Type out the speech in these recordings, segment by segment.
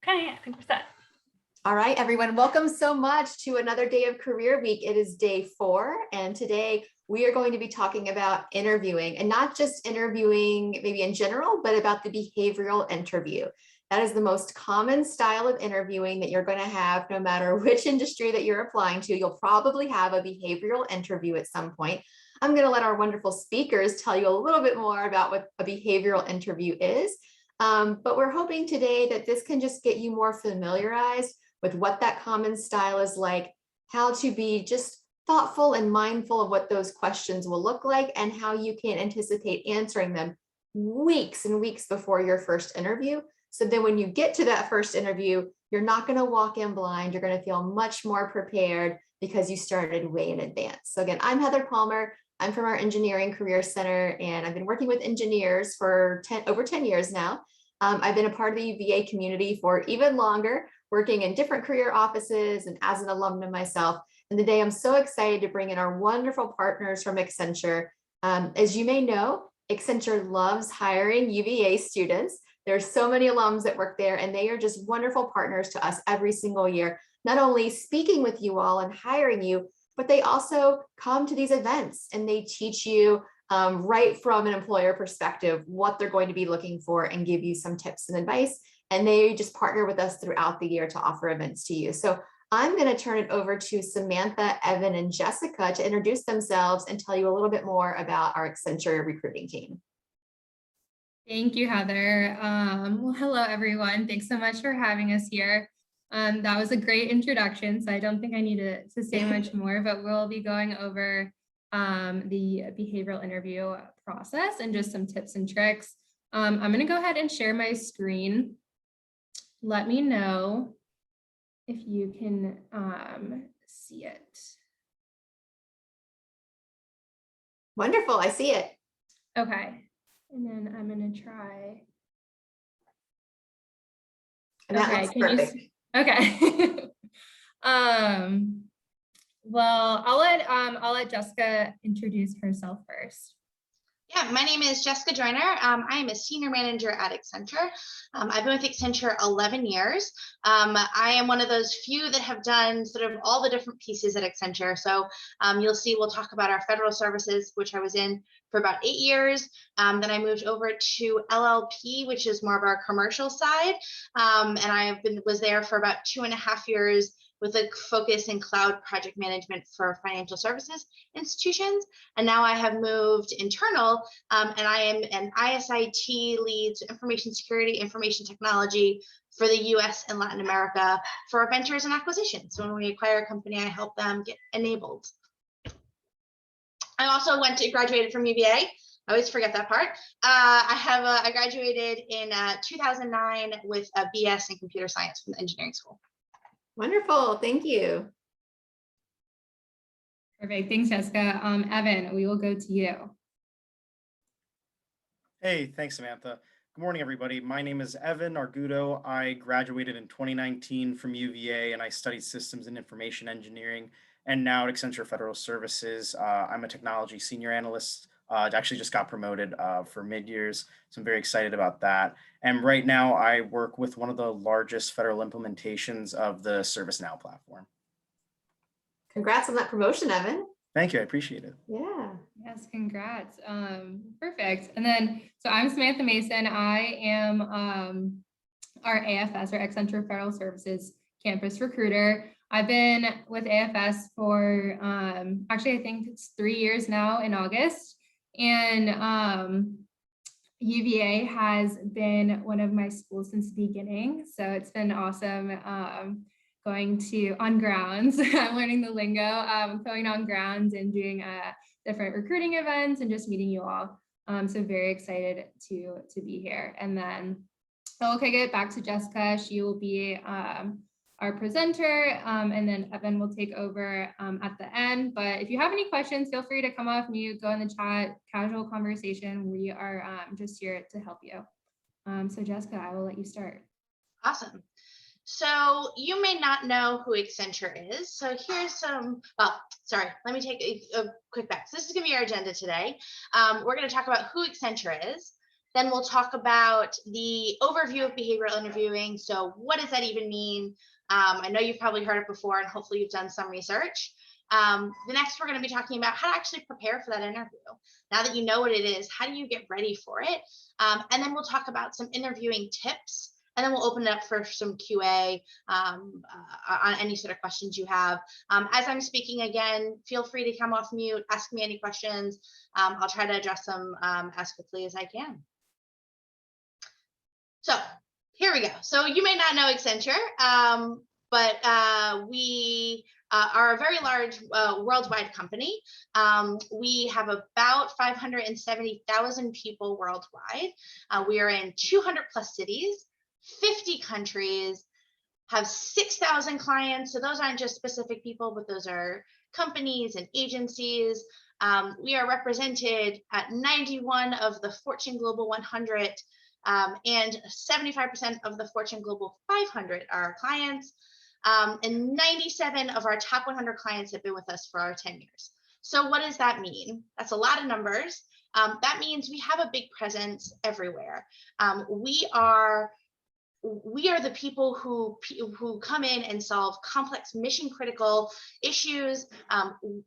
Okay, I think we're set. All right, everyone, welcome so much to another day of Career Week. It is day 4, and today we are going to be talking about interviewing, and not just interviewing maybe in general, but about the behavioral interview. That is the most common style of interviewing that you're going to have no matter which industry that you're applying to. You'll probably have a behavioral interview at some point. I'm going to let our wonderful speakers tell you a little bit more about what a behavioral interview is. But we're hoping today that this can just get you more familiarized with what that common style is like, how to be just thoughtful and mindful of what those questions will look like, and how you can anticipate answering them weeks and weeks before your first interview. So then when you get to that first interview, you're not going to walk in blind. You're going to feel much more prepared because you started way in advance. So again, I'm Heather Palmer. I'm from our Engineering Career Center, and I've been working with engineers for over 10 years now. I've been a part of the UVA community for even longer, working in different career offices and as an alumna myself. And today I'm so excited to bring in our wonderful partners from Accenture. As you may know, Accenture loves hiring UVA students. There's so many alums that work there, and they are just wonderful partners to us every single year, not only speaking with you all and hiring you, but they also come to these events and they teach you right from an employer perspective what they're going to be looking for and give you some tips and advice. And they just partner with us throughout the year to offer events to you. So I'm going to turn it over to Samantha, Evan, and Jessica to introduce themselves and tell you a little bit more about our Accenture recruiting team. Thank you, Heather. Well, hello, everyone. Thanks so much for having us here. That was a great introduction, so I don't think I need to say much more, but we'll be going over the behavioral interview process and just some tips and tricks. I'm going to go ahead and share my screen. Let me know if you can see it. Wonderful, I see it. Okay, and then I'm going to try. And that looks perfect. Okay. Well, I'll let Jessica introduce herself first. Yeah, my name is Jessica Joyner. I am a senior manager at Accenture. I've been with Accenture 11 years. I am one of those few that have done sort of all the different pieces at Accenture. So you'll see, we'll talk about our federal services, which I was in for about 8 years. Then I moved over to LLP, which is more of our commercial side. And I was there for about 2.5 years with a focus in cloud project management for financial services institutions. And now I have moved internal, and I am an ISIT lead, information security, information technology for the US and Latin America for our ventures and acquisitions. So when we acquire a company, I help them get enabled. I also graduated from UVA. I always forget that part. I graduated in 2009 with a BS in computer science from the engineering school. Wonderful, thank you. Perfect, thanks, Jessica. Evan, we will go to you. Hey, thanks, Samantha. Good morning, everybody. My name is Evan Argudo. I graduated in 2019 from UVA, and I studied systems and information engineering. And now at Accenture Federal Services, I'm a technology senior analyst. Actually just got promoted for mid-years, so I'm very excited about that. And right now I work with one of the largest federal implementations of the ServiceNow platform. Congrats on that promotion, Evan. Thank you, I appreciate it. Yeah. Yes, congrats. Perfect. And then, so I'm Samantha Mason. I am our AFS, or Accenture Federal Services campus recruiter. I've been with AFS for actually, I think it's 3 years now in August. And UVA has been one of my schools since the beginning. So it's been awesome going on grounds. I'm learning the lingo, going on grounds and doing different recruiting events and just meeting you all. So very excited to be here. And then I'll kick it back to Jessica. She will be our presenter, and then Evan will take over at the end. But if you have any questions, feel free to come off mute, go in the chat, casual conversation. We are just here to help you. So Jessica, I will let you start. Awesome. So you may not know who Accenture is. So here's some, well, sorry, let me take a quick back. So this is gonna be our agenda today. We're gonna talk about who Accenture is. Then we'll talk about the overview of behavioral interviewing. So what does that even mean? I know you've probably heard it before, and hopefully you've done some research. The next, we're going to be talking about how to actually prepare for that interview. Now that you know what it is, how do you get ready for it? And then we'll talk about some interviewing tips, and then we'll open it up for some QA on any sort of questions you have. As I'm speaking again, feel free to come off mute, ask me any questions. I'll try to address them as quickly as I can. So here we go. So you may not know Accenture, but we are a very large worldwide company. We have about 570,000 people worldwide. We are in 200 plus cities, 50 countries, have 6,000 clients. So those aren't just specific people, but those are companies and agencies. We are represented at 91 of the Fortune Global 100. And 75% of the Fortune Global 500 are our clients. And 97 of our top 100 clients have been with us for our 10 years. So what does that mean? That's a lot of numbers. That means we have a big presence everywhere. We are the people who come in and solve complex mission critical issues.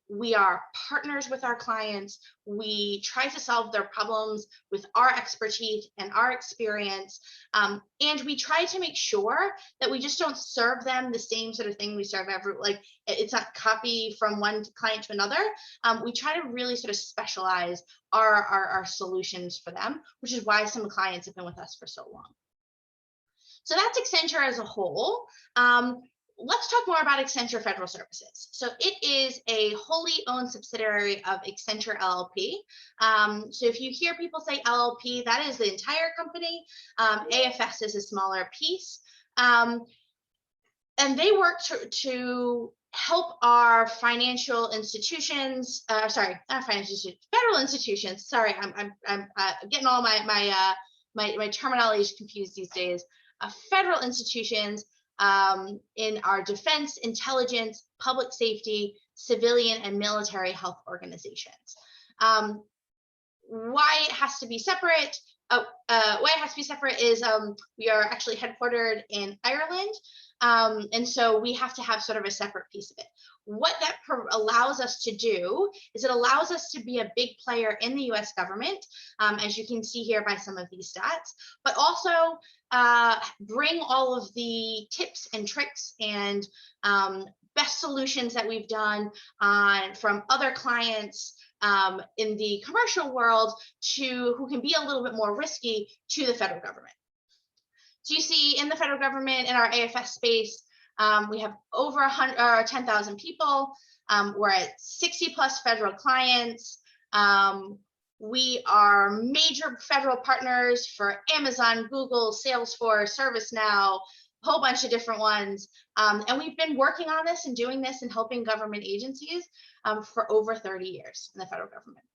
We are partners with our clients. We try to solve their problems with our expertise and our experience. And we try to make sure that we just don't serve them the same sort of thing we serve like it's not copy from one client to another. We try to really sort of specialize our solutions for them, which is why some clients have been with us for so long. So that's Accenture as a whole. Let's talk more about Accenture Federal Services. So it is a wholly owned subsidiary of Accenture LLP. So if you hear people say LLP, that is the entire company. AFS is a smaller piece. And they work to help our financial institutions, sorry, not financial institutions, federal institutions. Sorry, I'm getting all my terminology confused these days. Federal institutions in our defense, intelligence, public safety, civilian, and military health organizations. Why it has to be separate? Is we are actually headquartered in Ireland, and so we have to have sort of a separate piece of it. What that allows us to do is it allows us to be a big player in the US government, as you can see here by some of these stats, but also bring all of the tips and tricks and best solutions that we've done from other clients in the commercial world to who can be a little bit more risky to the federal government. So you see in the federal government, in our AFS space, we have over 10,000 people. We're at 60 plus federal clients. We are major federal partners for Amazon, Google, Salesforce, ServiceNow, a whole bunch of different ones. And we've been working on this and doing this and helping government agencies for over 30 years in the federal government.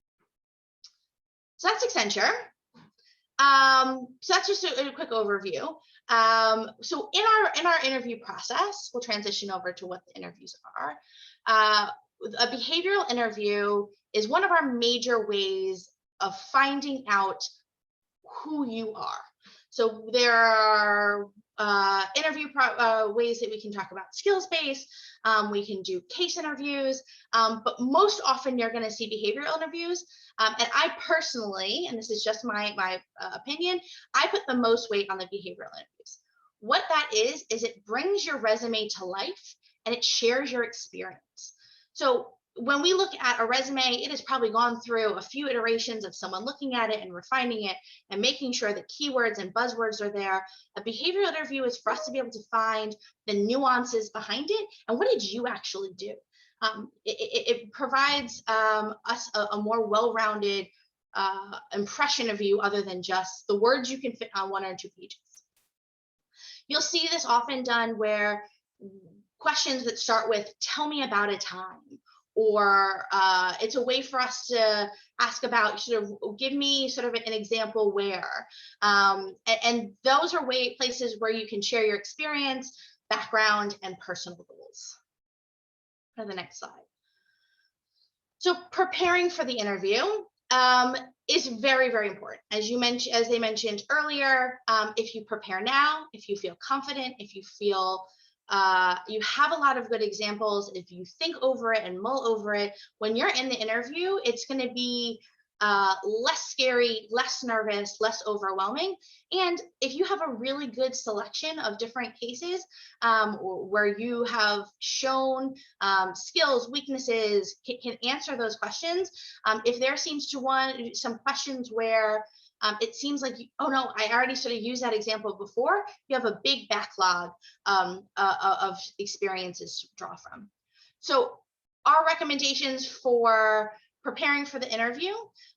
So that's Accenture. So that's just a quick overview. So in our interview process, we'll transition over to what the interviews are. A behavioral interview is one of our major ways of finding out who you are. So there are interview ways that we can talk about skills-based. We can do case interviews, but most often you're going to see behavioral interviews. And I personally, and this is just my opinion, I put the most weight on the behavioral interviews. What that is it brings your resume to life and it shares your experience. So when we look at a resume, it has probably gone through a few iterations of someone looking at it and refining it and making sure that keywords and buzzwords are there. A behavioral interview is for us to be able to find the nuances behind it and what did you actually do? It provides us a more well-rounded impression of you other than just the words you can fit on 1 or 2 pages. You'll see this often done where questions that start with, tell me about a time, or it's a way for us to ask about, sort of give me sort of an example where, and those are places where you can share your experience, background, and personal goals. For the next slide. So preparing for the interview, is very, very important. As they mentioned earlier, if you prepare now, if you feel confident, if you feel you have a lot of good examples, if you think over it and mull over it, when you're in the interview, it's going to be less scary, less nervous, less overwhelming. And if you have a really good selection of different cases where you have shown skills, weaknesses, can answer those questions, if there seems to some questions where it seems like, oh no, I already sort of used that example before, you have a big backlog of experiences to draw from. So our recommendations for preparing for the interview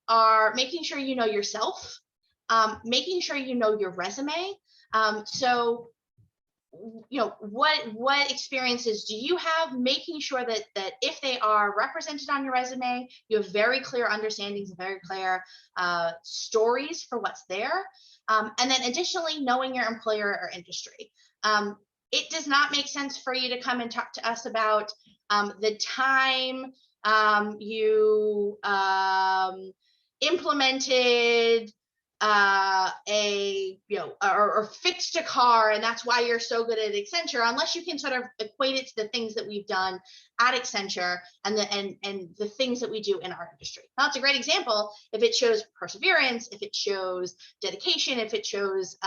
are making sure you know yourself, making sure you know your resume. So, you know, what experiences do you have? Making sure that if they are represented on your resume, you have very clear understandings and very clear stories for what's there. And then additionally, knowing your employer or industry. It does not make sense for you to come and talk to us about the time you implemented or fixed a car, and that's why you're so good at Accenture, unless you can sort of equate it to the things that we've done at Accenture and the things that we do in our industry. Now, it's a great example if it shows perseverance, if it shows dedication, if it shows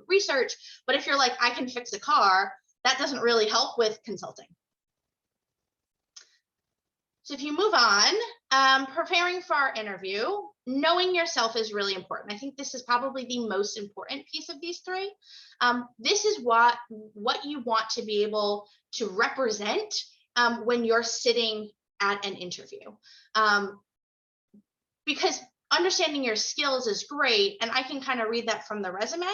research. But if you're like, I can fix a car, that doesn't really help with consulting. So if you move on, preparing for our interview, knowing yourself is really important. I think this is probably the most important piece of these three. This is what you want to be able to represent when you're sitting at an interview. Because understanding your skills is great, and I can kind of read that from the resume.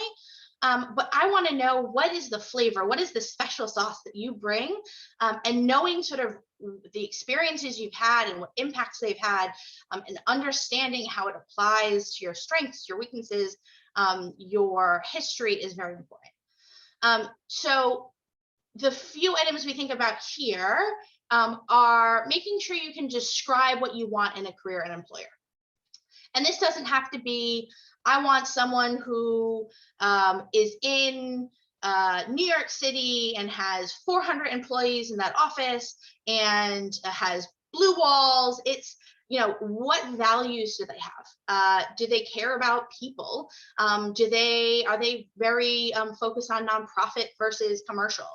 But I want to know, what is the flavor? What is the special sauce that you bring? And knowing sort of the experiences you've had and what impacts they've had, and understanding how it applies to your strengths, your weaknesses, your history is very important. So the few items we think about here are making sure you can describe what you want in a career and employer. And this doesn't have to be, I want someone who is in New York City and has 400 employees in that office and has blue walls. It's, you know, what values do they have? Do they care about people? Are they very focused on nonprofit versus commercial?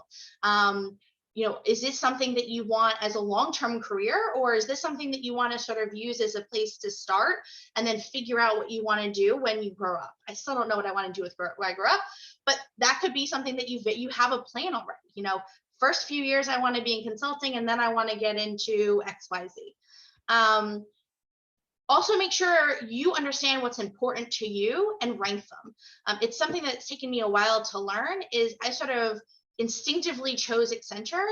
You know, is this something that you want as a long-term career, or is this something that you want to sort of use as a place to start and then figure out what you want to do when you grow up? I still don't know what I want to do with when I grow up, but that could be something that you have a plan already. You know, first few years I want to be in consulting, and then I want to get into XYZ. Also, make sure you understand what's important to you and rank them. It's something that's taken me a while to learn. Is I sort of instinctively chose Accenture,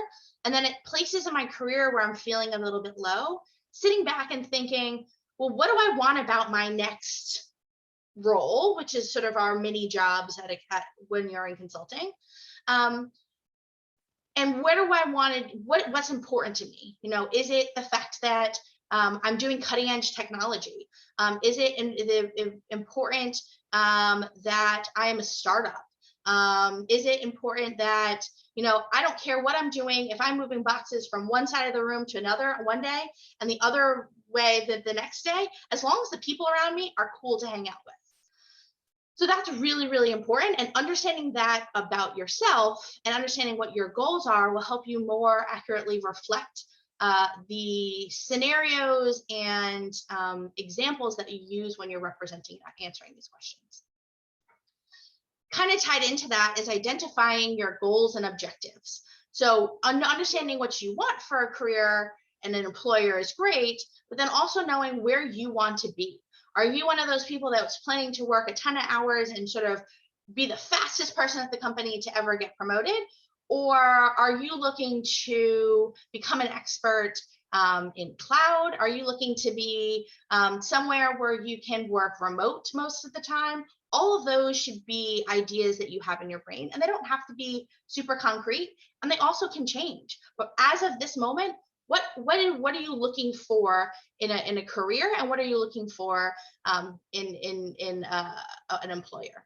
and then at places in my career where I'm feeling a little bit low, sitting back and thinking, well, what do I want about my next role, which is sort of our mini jobs when you're in consulting, and where do I want to, what's important to me? You know, is it the fact that I'm doing cutting edge technology? Is it important that I am a startup? Is it important that, you know, I don't care what I'm doing, if I'm moving boxes from one side of the room to another one day and the other way the next day, as long as the people around me are cool to hang out with. So that's really, really important. And understanding that about yourself and understanding what your goals are will help you more accurately reflect the scenarios and examples that you use when you're answering these questions. Kind of tied into that is identifying your goals and objectives. So understanding what you want for a career and an employer is great, but then also knowing where you want to be. Are you one of those people that's planning to work a ton of hours and sort of be the fastest person at the company to ever get promoted? Or are you looking to become an expert in cloud? Are you looking to be somewhere where you can work remote most of the time? All of those should be ideas that you have in your brain, and they don't have to be super concrete, and they also can change. But as of this moment, what are you looking for in a career, and what are you looking for in an employer?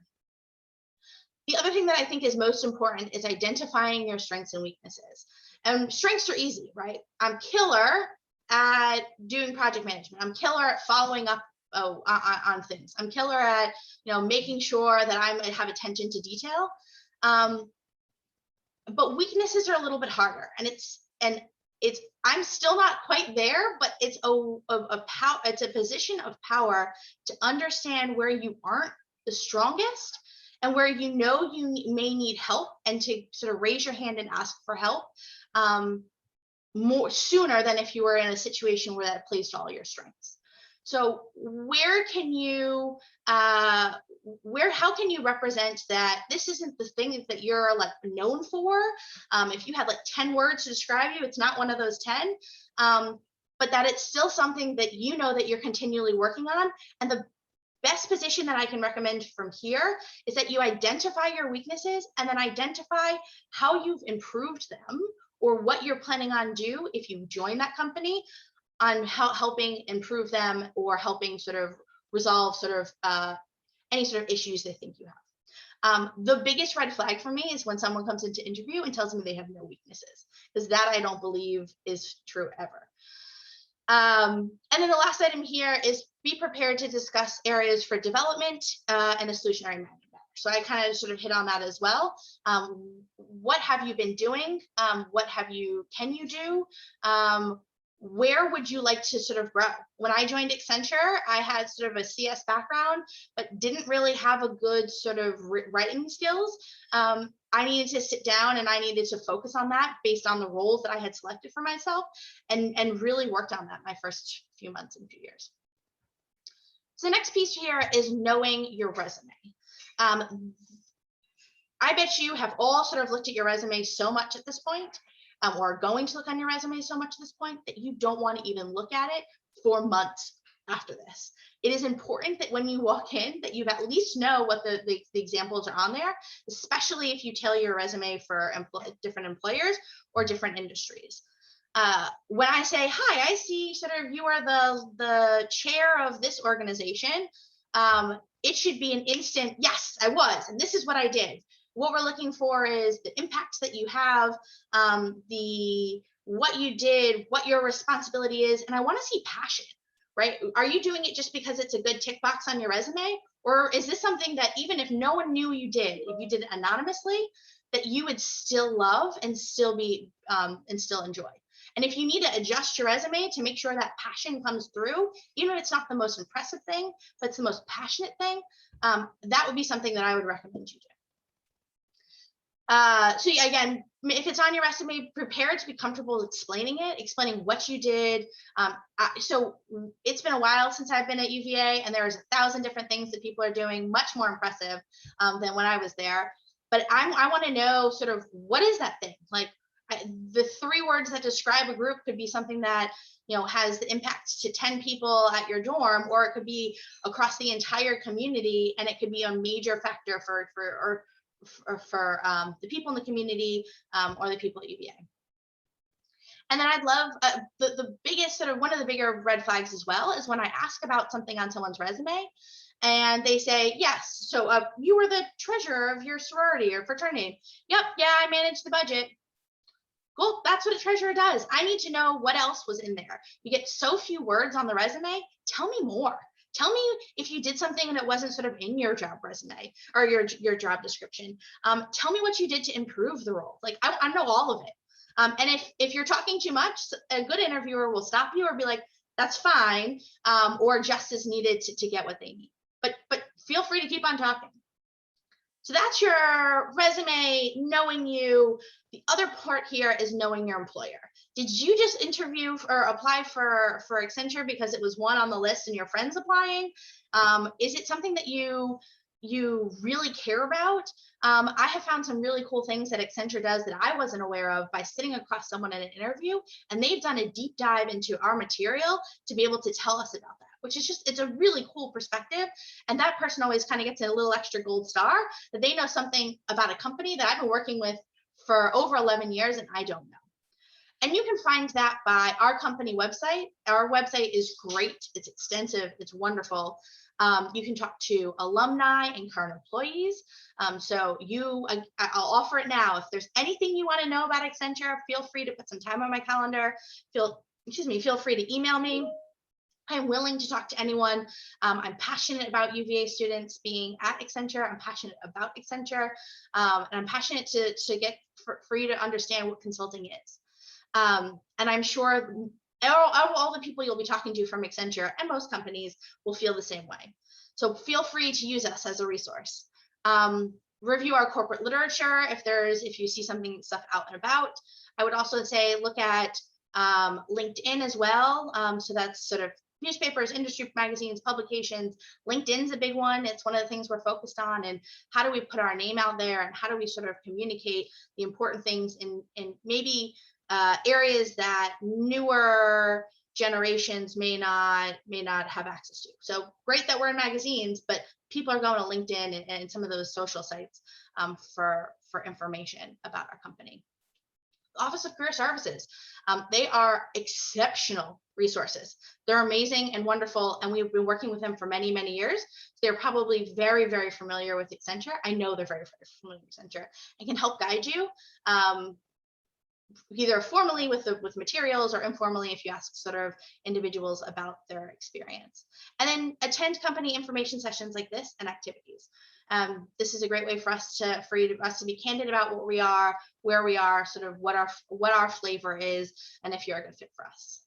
The other thing that I think is most important is identifying your strengths and weaknesses. And strengths are easy, right? I'm killer at doing project management. I'm killer at following up on things. I'm killer at making sure that I have attention to detail. But weaknesses are a little bit harder, and I'm still not quite there, but it's it's a position of power to understand where you aren't the strongest and where you may need help, and to sort of raise your hand and ask for help more sooner than if you were in a situation where that plays to all your strengths. So where can you how can you represent that this isn't the thing that you're like known for? If you had like 10 words to describe you, it's not one of those 10, but that it's still something that that you're continually working on. And the best position that I can recommend from here is that you identify your weaknesses, and then identify how you've improved them, or what you're planning on do if you join that company, on helping improve them, or helping sort of resolve any sort of issues they think you have. The biggest red flag for me is when someone comes into interview and tells me they have no weaknesses, because that I don't believe is true ever. And then the last item here is be prepared to discuss areas for development and a solutionary management. So I kind of sort of hit on that as well. What have you been doing? What can you do? Where would you like to sort of grow? When I joined Accenture, I had sort of a CS background, but didn't really have a good sort of writing skills. I needed to sit down and I needed to focus on that based on the roles that I had selected for myself, and really worked on that my first few months and few years. So the next piece here is knowing your resume. I bet you have all sort of looked at your resume so much at this point, or going to look on your resume so much at this point, that you don't want to even look at it for months after this. It is important that when you walk in, that you at least know what the examples are on there, especially if you tailor your resume for different employers or different industries. When I say, hi, I see sort of you are the chair of this organization, it should be an instant, yes, I was, and this is what I did. What we're looking for is the impacts that you have, what you did, what your responsibility is, and I want to see passion, right? Are you doing it just because it's a good tick box on your resume? Or is this something that even if no one knew you did, if you did it anonymously, that you would still love and still enjoy? And if you need to adjust your resume to make sure that passion comes through, even if it's not the most impressive thing, but it's the most passionate thing, that would be something that I would recommend you do. So again, if it's on your resume, prepare to be comfortable explaining what you did. So it's been a while since I've been at UVA, and there's 1,000 different things that people are doing, much more impressive than when I was there. But I want to know sort of, what is that thing? Like the 3 words that describe a group could be something that has the impact to 10 people at your dorm, or it could be across the entire community, and it could be a major factor for the people in the community, or the people at UVA. And then I'd love the biggest sort of one of the bigger red flags as well is when I ask about something on someone's resume and they say, yes, so you were the treasurer of your sorority or fraternity. Yep, yeah, I managed the budget. Cool, that's what a treasurer does. I need to know what else was in there. You get so few words on the resume. Tell me more. Tell me if you did something and it wasn't sort of in your job resume or your job description. Tell me what you did to improve the role. Like I know all of it. And if you're talking too much, a good interviewer will stop you or be like, that's fine, or just is needed to get what they need. But feel free to keep on talking. So that's your resume, knowing you. The other part here is knowing your employer. Did you just interview or apply for Accenture because it was one on the list and your friend's applying? Is it something that you really care about? I have found some really cool things that Accenture does that I wasn't aware of by sitting across someone in an interview, and they've done a deep dive into our material to be able to tell us about that, which is it's a really cool perspective. And that person always kind of gets a little extra gold star that they know something about a company that I've been working with for over 11 years and I don't know. And you can find that by our company website. Our website is great. It's extensive. It's wonderful. You can talk to alumni and current employees. So I'll offer it now. If there's anything you want to know about Accenture, feel free to put some time on my calendar. Feel free to email me. I'm willing to talk to anyone. I'm passionate about UVA students being at Accenture. I'm passionate about Accenture. And I'm passionate to get for you to understand what consulting is. And I'm sure all the people you'll be talking to from Accenture and most companies will feel the same way. So feel free to use us as a resource. Review our corporate literature if you see stuff out and about. I would also say look at LinkedIn as well. So that's sort of newspapers, industry magazines, publications. LinkedIn's a big one. It's one of the things we're focused on, and how do we put our name out there, and how do we sort of communicate the important things in maybe areas that newer generations may not have access to. So great that we're in magazines, but people are going to LinkedIn and some of those social sites for information about our company. Office of Career Services. They are exceptional resources. They're amazing and wonderful, and we've been working with them for many, many years. They're probably very, very familiar with Accenture. I know they're very, very familiar with Accenture and can help guide you either formally with materials or informally if you ask sort of individuals about their experience. And then attend company information sessions like this and activities. This is a great way for us to be candid about what we are, where we are, sort of what our flavor is, and if you're a good fit for us.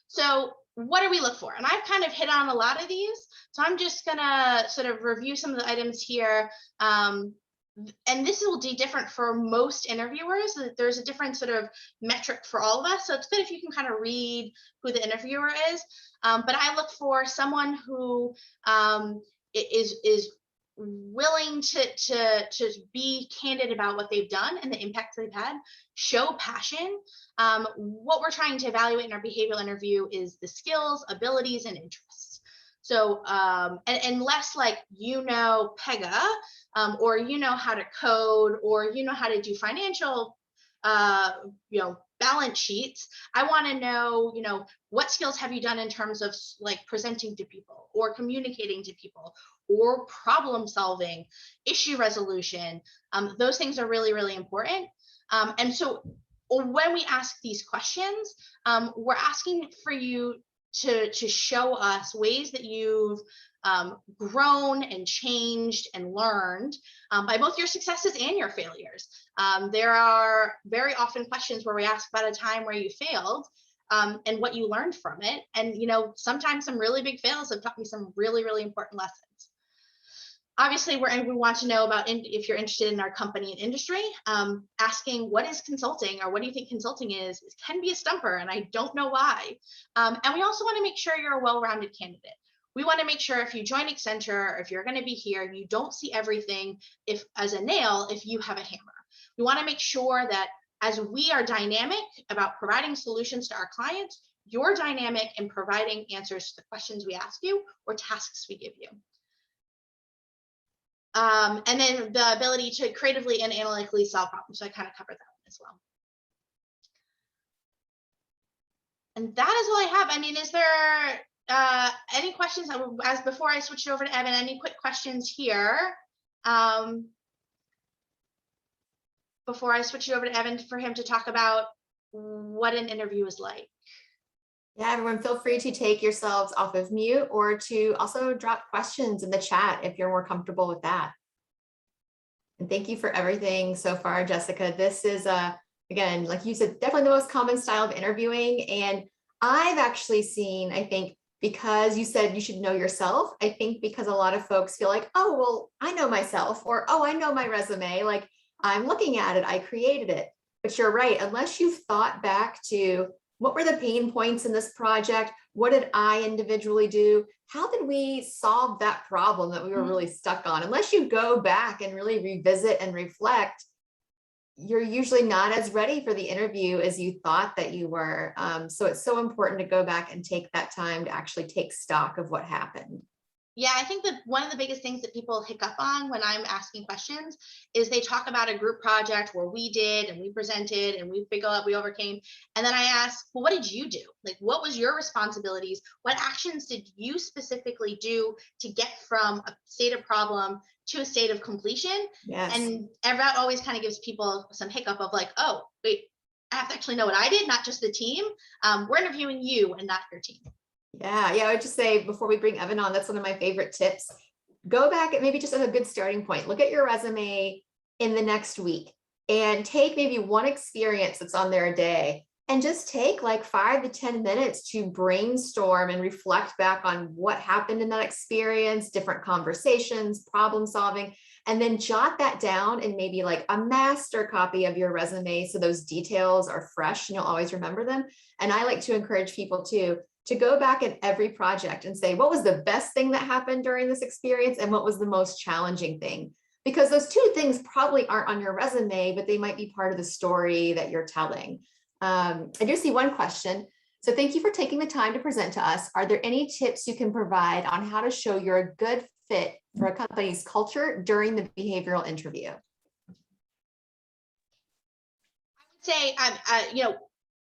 So what do we look for? And I've kind of hit on a lot of these, so I'm just gonna sort of review some of the items here. And this will be different for most interviewers. There's a different sort of metric for all of us. So it's good if you can kind of read who the interviewer is. But I look for someone who is willing to be candid about what they've done and the impact they've had, show passion. What we're trying to evaluate in our behavioral interview is the skills, abilities, and interests. So, and less like, Pega, or how to code, or how to do financial, balance sheets. I want to know, what skills have you done in terms of like presenting to people, or communicating to people, or problem solving, issue resolution. Those things are really, really important. And so when we ask these questions, we're asking for you to show us ways that you've grown and changed and learned by both your successes and your failures. There are very often questions where we ask about a time where you failed and what you learned from it. And sometimes some really big fails have taught me some really, really important lessons. Obviously, we want to know about if you're interested in our company and industry. Asking what is consulting, or what do you think consulting is can be a stumper, and I don't know why. And we also want to make sure you're a well-rounded candidate. We want to make sure if you join Accenture, or if you're going to be here, you don't see everything as a nail if you have a hammer. We want to make sure that as we are dynamic about providing solutions to our clients, you're dynamic in providing answers to the questions we ask you or tasks we give you. And then the ability to creatively and analytically solve problems. So I kind of covered that one as well. And that is all I have. I mean, is there any questions? As before I switch it over to Evan, any quick questions here? Before I switch it over to Evan for him to talk about what an interview is like. Yeah, everyone, feel free to take yourselves off of mute, or to also drop questions in the chat if you're more comfortable with that. And thank you for everything so far, Jessica. This is, again, like you said, definitely the most common style of interviewing. And I've actually seen, I think, because you said you should know yourself, I think because a lot of folks feel like, oh, well, I know myself, or, oh, I know my resume, like I'm looking at it, I created it. But you're right, unless you've thought back to what were the pain points in this project? What did I individually do? How did we solve that problem that we were really stuck on? Unless you go back and really revisit and reflect, you're usually not as ready for the interview as you thought that you were. So it's so important to go back and take that time to actually take stock of what happened. Yeah, I think that one of the biggest things that people hiccup on when I'm asking questions is they talk about a group project where we did and we presented and we overcame. And then I ask, well, what did you do? Like, what was your responsibilities? What actions did you specifically do to get from a state of problem to a state of completion? Yes. And that always kind of gives people some hiccup of like, oh, wait, I have to actually know what I did, not just the team. We're interviewing you and not your team. Yeah, I would just say before we bring Evan on, that's one of my favorite tips. Go back and maybe just as a good starting point, look at your resume in the next week and take maybe one experience that's on there a day and just take like 5 to 10 minutes to brainstorm and reflect back on what happened in that experience, different conversations, problem solving, and then jot that down in maybe like a master copy of your resume so those details are fresh and you'll always remember them. And I like to encourage people to go back in every project and say, what was the best thing that happened during this experience and what was the most challenging thing? Because those two things probably aren't on your resume, but they might be part of the story that you're telling. I do see one question. So thank you for taking the time to present to us. Are there any tips you can provide on how to show you're a good fit for a company's culture during the behavioral interview? I would say,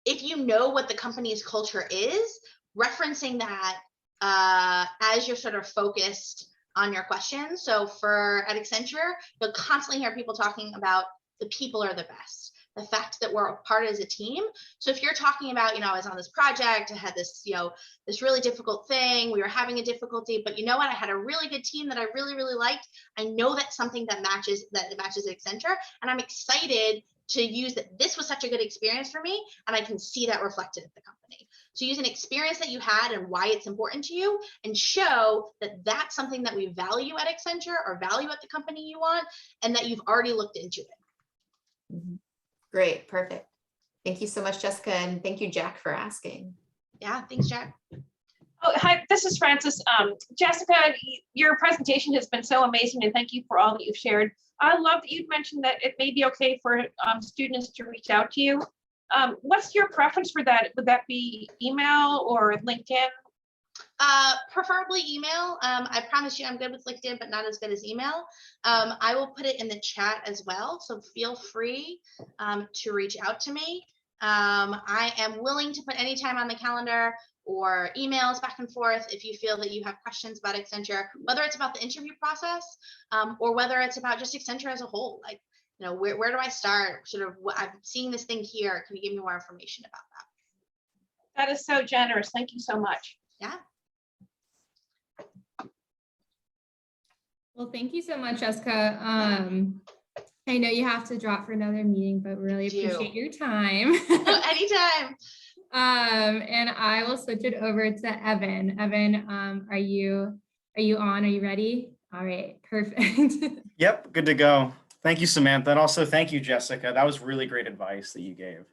if you know what the company's culture is, referencing that as you're sort of focused on your questions. So at Accenture, you'll constantly hear people talking about the people are the best, the fact that we're a part as a team. So if you're talking about, I was on this project, I had this, this really difficult thing, we were having a difficulty, but you know what, I had a really good team that I really, really liked. I know that's something that matches at Accenture, and I'm excited to use that. This was such a good experience for me, and I can see that reflected at the company. So use an experience that you had and why it's important to you, and show that that's something that we value at Accenture or value at the company you want, and that you've already looked into it. Mm-hmm. Great, perfect. Thank you so much, Jessica, and thank you, Jack, for asking. Yeah, thanks, Jack. Oh, hi, this is Francis. Jessica, your presentation has been so amazing, and thank you for all that you've shared. I love that you'd mentioned that it may be okay for students to reach out to you. What's your preference for that? Would that be email or LinkedIn? Preferably email. I promise you I'm good with LinkedIn, but not as good as email. I will put it in the chat as well, so feel free to reach out to me. I am willing to put any time on the calendar or emails back and forth if you feel that you have questions about Accenture, whether it's about the interview process or whether it's about just Accenture as a whole. Like, where do I start? Sort of, I'm seeing this thing here. Can you give me more information about that? That is so generous. Thank you so much. Yeah. Well, thank you so much, Jessica. I know you have to drop for another meeting, but really appreciate your time. Oh, anytime. And I will switch it over to Evan. Evan, are you on? Are you ready? All right, perfect. Yep, good to go. Thank you, Samantha. And also thank you, Jessica. That was really great advice that you gave.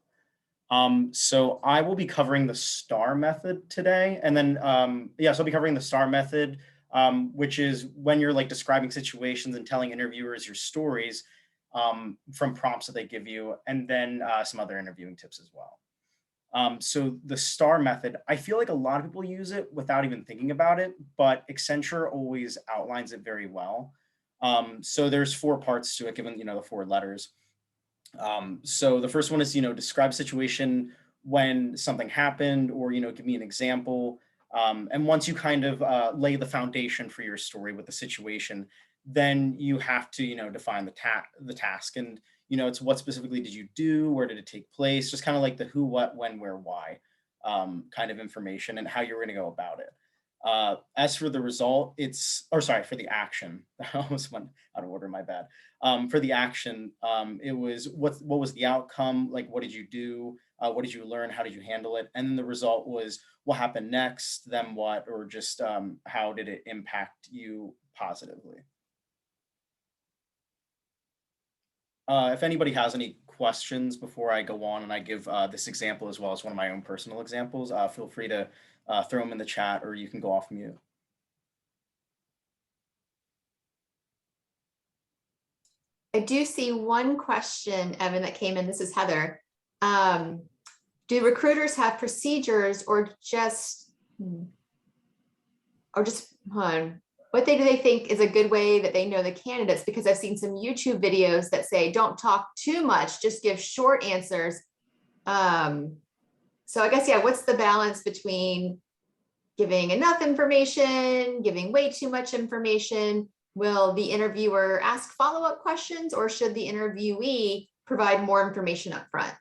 So I will be covering the STAR method today. And then, so I'll be covering the STAR method, which is when you're like describing situations and telling interviewers your stories from prompts that they give you, and then some other interviewing tips as well. So the STAR method, I feel like a lot of people use it without even thinking about it, but Accenture always outlines it very well. So there's 4 parts to it, given, the 4 letters. So the first one is, describe a situation when something happened, or, give me an example. And once you kind of lay the foundation for your story with the situation, then you have to, define the task. And, it's what specifically did you do? Where did it take place? Just kind of like the who, what, when, where, why kind of information, and how you're going to go about it. As for the result, for the action, I almost went out of order, my bad. For the action, it was what was the outcome? Like, what did you do? What did you learn? How did you handle it? And then the result was what happened next, then what, or just how did it impact you positively? If anybody has any questions before I go on and I give this example as well as one of my own personal examples, feel free to throw them in the chat, or you can go off mute. I do see one question, Evan, that came in. This is Heather. Do recruiters have procedures or just hold on. what do they think is a good way that they know the candidates? Because I've seen some YouTube videos that say, don't talk too much, just give short answers. So I guess, yeah, what's the balance between giving enough information, giving way too much information? Will the interviewer ask follow-up questions, or should the interviewee provide more information up front?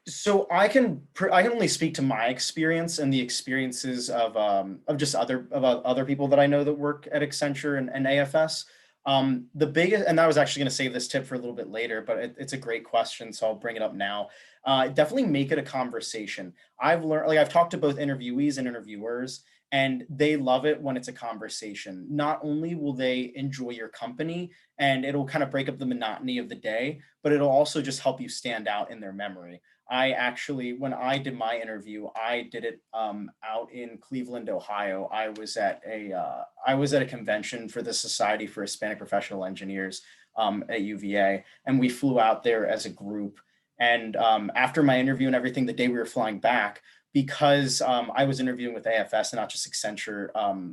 So I can only speak to my experience and the experiences of just other people that I know that work at Accenture and AFS. The biggest, and I was actually going to save this tip for a little bit later, but it's a great question, so I'll bring it up now. Definitely make it a conversation. I've learned, like I've talked to both interviewees and interviewers, and they love it when it's a conversation. Not only will they enjoy your company and it'll kind of break up the monotony of the day, but it'll also just help you stand out in their memory. I actually, when I did my interview, I did it out in Cleveland, Ohio. I was at a convention for the Society for Hispanic Professional Engineers at UVA, and we flew out there as a group. And after my interview and everything, the day we were flying back, because I was interviewing with AFS and not just Accenture,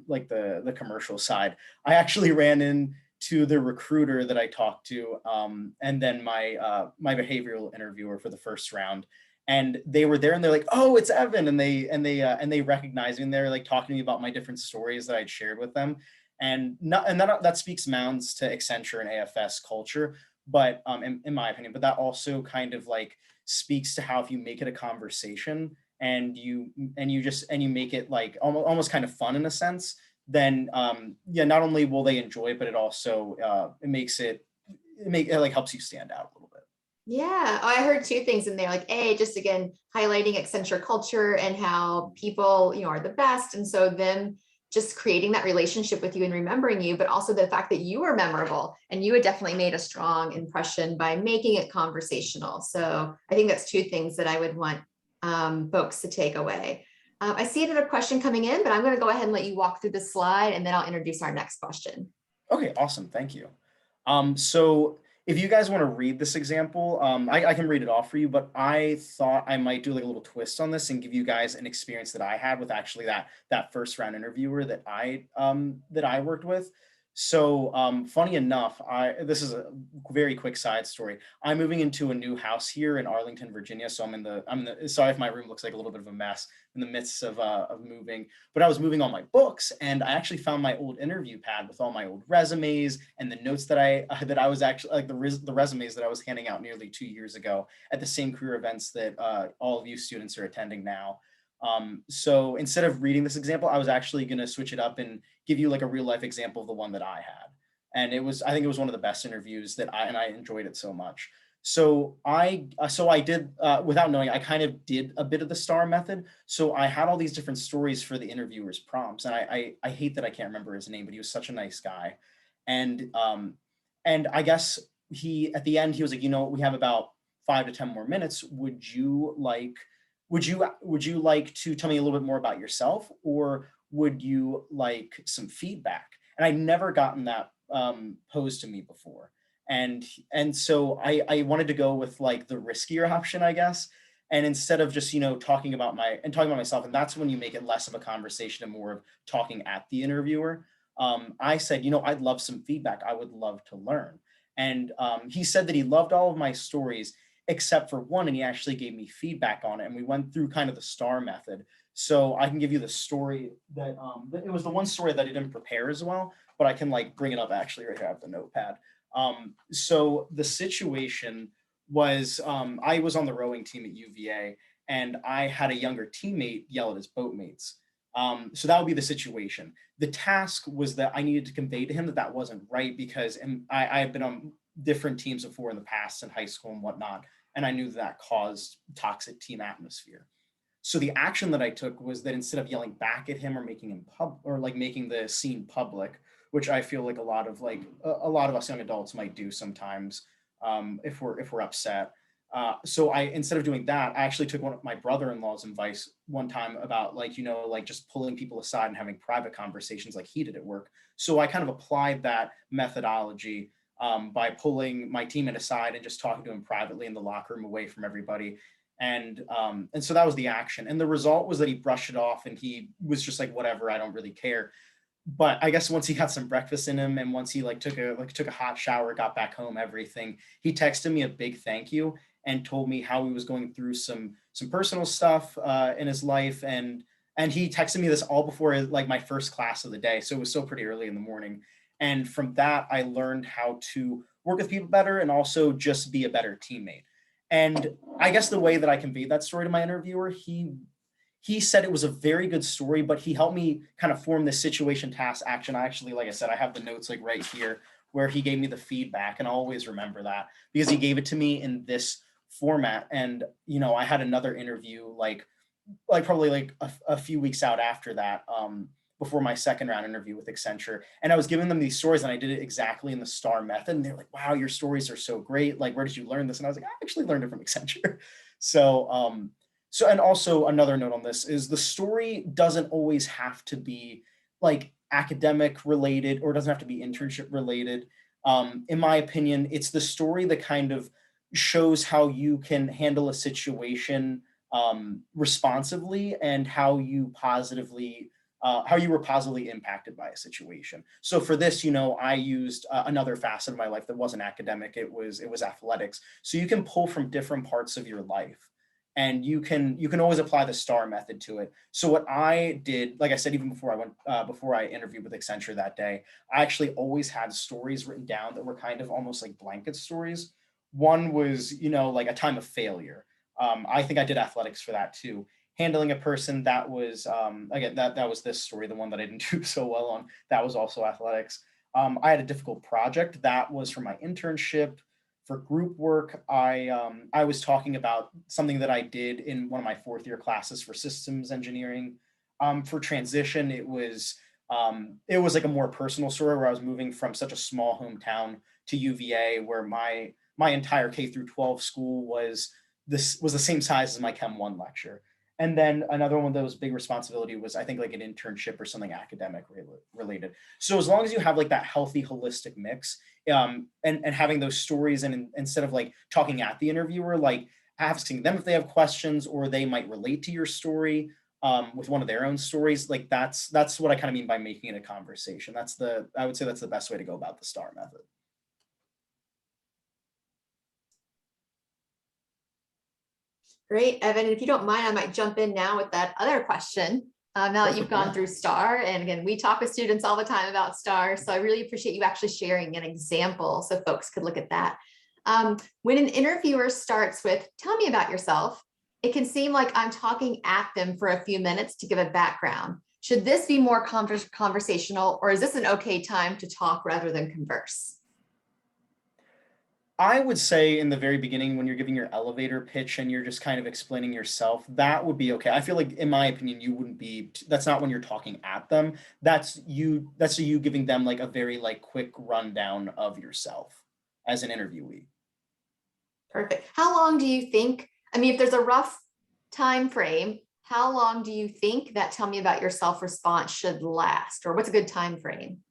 like the commercial side, I actually ran into the recruiter that I talked to, and then my behavioral interviewer for the first round. And they were there, and they're like, "Oh, it's Evan," and they recognized me, and they're like talking to me about my different stories that I'd shared with them, and that speaks mounds to Accenture and AFS culture, but in my opinion, but that also kind of like speaks to how if you make it a conversation and you make it like almost kind of fun in a sense, then yeah, not only will they enjoy it, but it also it like helps you stand out a little bit. Yeah, I heard two things in there, like just again, highlighting Accenture culture and how people, are the best. And so them just creating that relationship with you and remembering you, but also the fact that you were memorable and you had definitely made a strong impression by making it conversational. So I think that's two things that I would want folks to take away. I see another question coming in, but I'm going to go ahead and let you walk through the slide, and then I'll introduce our next question. Okay, awesome. Thank you. So if you guys want to read this example, I can read it off for you, but I thought I might do like a little twist on this and give you guys an experience that I had with actually that first round interviewer that I worked with. So funny enough, this is a very quick side story. I'm moving into a new house here in Arlington, Virginia. So sorry if my room looks like a little bit of a mess in the midst of moving, but I was moving all my books, and I actually found my old interview pad with all my old resumes and the notes that I was actually like the resumes that I was handing out nearly 2 years ago at the same career events that all of you students are attending now. So instead of reading this example, I was actually going to switch it up and give you like a real life example of the one that I had. And I think it was one of the best interviews I enjoyed it so much. So I did, without knowing, I kind of did a bit of the STAR method. So I had all these different stories for the interviewer's prompts. And I hate that I can't remember his name, but he was such a nice guy. And I guess at the end, he was like, we have about 5 to 10 more minutes. Would you like to tell me a little bit more about yourself, or would you like some feedback? And I'd never gotten that posed to me before. And so I wanted to go with like the riskier option, I guess. And instead of just, talking about myself, and that's when you make it less of a conversation and more of talking at the interviewer. I said, I'd love some feedback. I would love to learn. And he said that he loved all of my stories, except for one, and he actually gave me feedback on it. And we went through kind of the STAR method. So I can give you the story that, it was the one story that I didn't prepare as well, but I can like bring it up actually right here. I have the notepad. So the situation was, I was on the rowing team at UVA, and I had a younger teammate yell at his boatmates. So that would be the situation. The task was that I needed to convey to him that wasn't right, because I had been on different teams before in the past in high school and whatnot, and I knew that caused toxic team atmosphere. So the action that I took was that instead of yelling back at him or making the scene public, which I feel like a lot of us young adults might do sometimes if we're upset. So instead of doing that, I actually took one of my brother-in-law's advice one time about just pulling people aside and having private conversations like he did at work. So I kind of applied that methodology by pulling my teammate aside and just talking to him privately in the locker room away from everybody. And so that was the action. And the result was that he brushed it off and he was just like, whatever, I don't really care. but I guess once he got some breakfast in him and once he took a hot shower, got back home, everything, he texted me a big thank you and told me how he was going through some personal stuff in his life, and he texted me this all before my first class of the day, so it was still pretty early in the morning. And from that, I learned how to work with people better and also just be a better teammate. And I guess the way that I conveyed that story to my interviewer, he said it was a very good story, but he helped me kind of form this situation, task, action. I actually, like I said, I have the notes right here where he gave me the feedback, and I'll always remember that because he gave it to me in this format. And I had another interview probably a few weeks out after that, before my second round interview with Accenture, and I was giving them these stories, and I did it exactly in the STAR method, and they're like, "Wow, your stories are so great! Like, where did you learn this?" And I was like, "I actually learned it from Accenture." So, and also another note on this is the story doesn't always have to be academic related or doesn't have to be internship related. In my opinion, it's the story that kind of shows how you can handle a situation responsively and how you were positively impacted by a situation. So for this, I used another facet of my life that wasn't academic. It was athletics. So you can pull from different parts of your life, and you can always apply the STAR method to it. So what I did, like I said, even before I interviewed with Accenture that day, I actually always had stories written down that were kind of almost like blanket stories. One was, a time of failure. I think I did athletics for that too. Handling a person that was, again, that was this story, the one that I didn't do so well on. That was also athletics. I had a difficult project that was for my internship. For group work, I was talking about something that I did in one of my fourth year classes for systems engineering. For transition, it was like a more personal story where I was moving from such a small hometown to UVA, where my entire K through 12 school was the same size as my Chem 1 lecture. And then another one that was big responsibility was, I think, like an internship or something academic related. So as long as you have that healthy, holistic mix, and having those stories, and instead of talking at the interviewer, asking them if they have questions or they might relate to your story with one of their own stories, that's what I kind of mean by making it a conversation. I would say that's the best way to go about the STAR method. Great, Evan. If you don't mind, I might jump in now with that other question. Now that you've gone through STAR, and again, we talk with students all the time about STAR, so I really appreciate you actually sharing an example so folks could look at that. When an interviewer starts with, "Tell me about yourself," it can seem like I'm talking at them for a few minutes to give a background. Should this be more conversational, or is this an okay time to talk rather than converse? I would say in the very beginning, when you're giving your elevator pitch and you're just kind of explaining yourself, that would be okay. I feel like, in my opinion, you wouldn't be, that's not when you're talking at them. That's you giving them a very quick rundown of yourself as an interviewee. Perfect. How long do you think, I mean, if there's a rough time frame, how long do you think that "tell me about yourself" response should last, or what's a good time frame?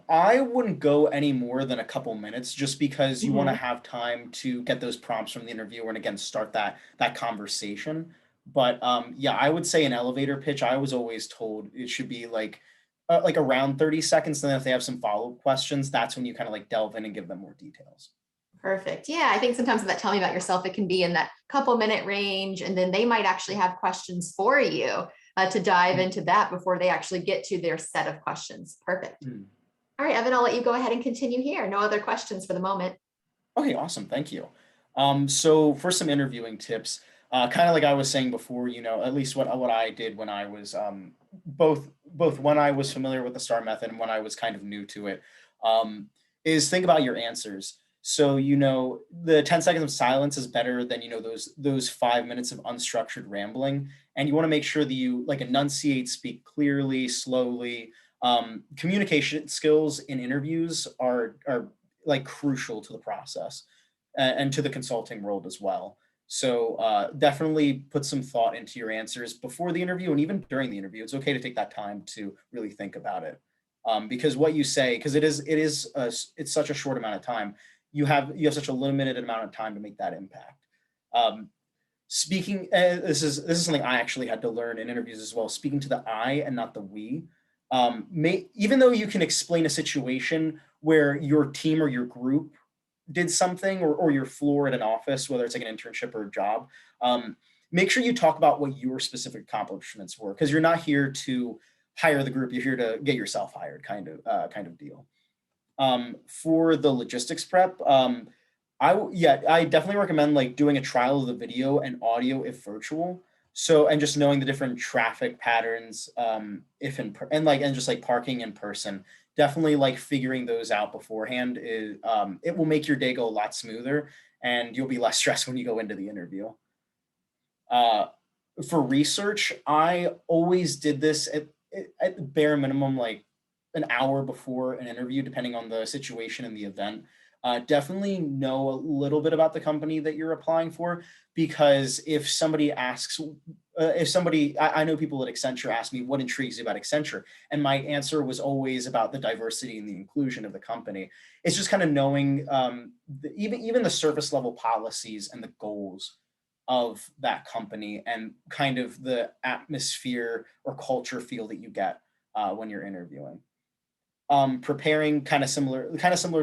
I wouldn't go any more than a couple minutes, just because you want to have time to get those prompts from the interviewer and again start that conversation. But yeah, I would say an elevator pitch, I was always told it should be around 30 seconds. And then if they have some follow-up questions, that's when you kind of delve in and give them more details. Perfect. Yeah, I think sometimes that "tell me about yourself," it can be in that couple minute range, and then they might actually have questions for you to dive into that before they actually get to their set of questions. Perfect. All right, Evan, I'll let you go ahead and continue here. No other questions for the moment. Okay, awesome. Thank you. So for some interviewing tips, kind of like I was saying before, at least what I did when I was both when I was familiar with the STAR method and when I was kind of new to it, is think about your answers. So, the 10 seconds of silence is better than, those 5 minutes of unstructured rambling. And you want to make sure that you enunciate, speak clearly, slowly. Communication skills in interviews are crucial to the process and to the consulting world as well. So definitely put some thought into your answers before the interview and even during the interview. It's okay to take that time to really think about it, because what you say, because it's such a short amount of time. You have such a limited amount of time to make that impact. Speaking, this is something I actually had to learn in interviews as well. Speaking to the I and not the we. Even though you can explain a situation where your team or your group did something, or your floor at an office, whether it's like an internship or a job, make sure you talk about what your specific accomplishments were, because you're not here to hire the group, you're here to get yourself hired, kind of deal. For the logistics prep, I definitely recommend like doing a trial of the video and audio if virtual. So, and just knowing the different traffic patterns, if and just like parking in person, definitely like figuring those out beforehand is, it will make your day go a lot smoother, and you'll be less stressed when you go into the interview. Uh, for research, I always did this at the bare minimum, like an hour before an interview, depending on the situation and the event. Definitely know a little bit about the company that you're applying for, because if somebody asks, I know people at Accenture ask me what intrigues you about Accenture, and my answer was always about the diversity and the inclusion of the company. It's just kind of knowing even the surface level policies and the goals of that company, and kind of the atmosphere or culture feel that you get when you're interviewing. Preparing kind of similar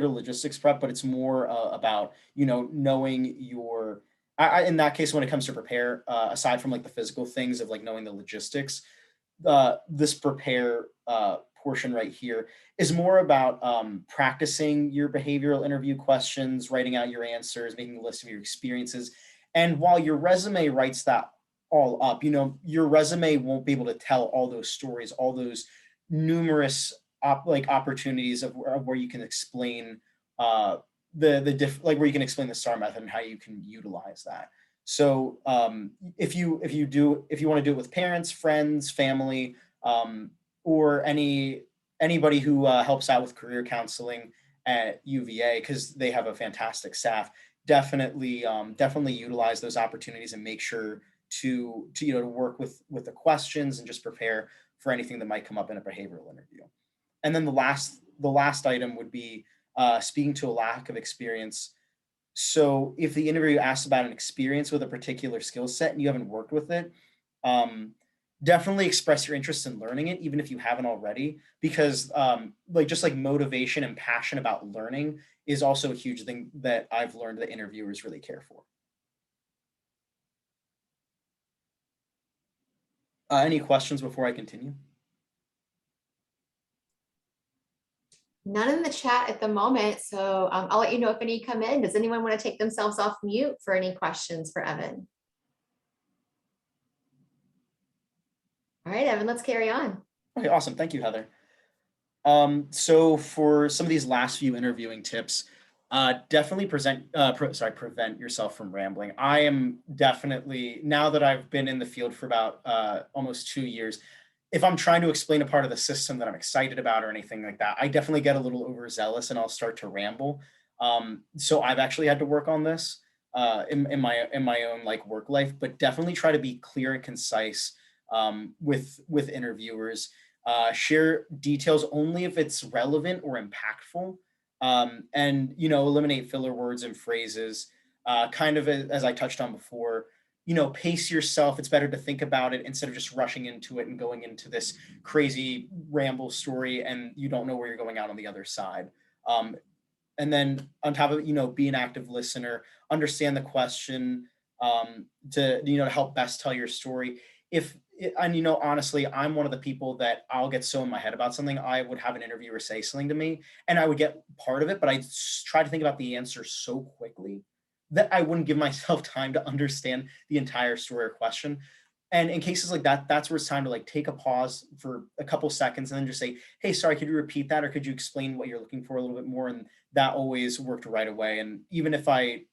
to logistics prep, but it's more about, knowing your, in that case, when it comes to prepare, aside from like the physical things of like knowing the logistics, this prepare portion right here is more about practicing your behavioral interview questions, writing out your answers, making a list of your experiences. And while your resume writes that all up, your resume won't be able to tell all those stories, all those numerous opportunities of where you can explain where you can explain the STAR method and how you can utilize that. So if you want to do it with parents, friends, family, or anybody who helps out with career counseling at UVA, because they have a fantastic staff, definitely utilize those opportunities and make sure to work with the questions and just prepare for anything that might come up in a behavioral interview. And then the last item would be speaking to a lack of experience. So if the interview asks about an experience with a particular skill set and you haven't worked with it, definitely express your interest in learning it, even if you haven't already, because just like motivation and passion about learning is also a huge thing that I've learned that interviewers really care for. Any questions before I continue? None in the chat at the moment, so I'll let you know if any come in. Does anyone want to take themselves off mute for any questions for Evan? All right, Evan, let's carry on. Okay, awesome. Thank you, Heather. So for some of these last few interviewing tips, definitely prevent yourself from rambling. I am definitely, now that I've been in the field for about almost 2 years, if I'm trying to explain a part of the system that I'm excited about or anything like that, I definitely get a little overzealous and I'll start to ramble. So I've actually had to work on this in my own like work life, but definitely try to be clear and concise with interviewers. Share details only if it's relevant or impactful, and eliminate filler words and phrases. Kind of as I touched on before, pace yourself. It's better to think about it instead of just rushing into it and going into this crazy ramble story and you don't know where you're going out on the other side. And then on top of it, be an active listener, understand the question, to help best tell your story. Honestly, I'm one of the people that I'll get so in my head about something. I would have an interviewer say something to me and I would get part of it, but I try to think about the answer so quickly that I wouldn't give myself time to understand the entire story or question. And in cases like that, that's where it's time to like take a pause for a couple seconds and then just say, hey, sorry, could you repeat that? Or could you explain what you're looking for a little bit more? And that always worked right away. And even if that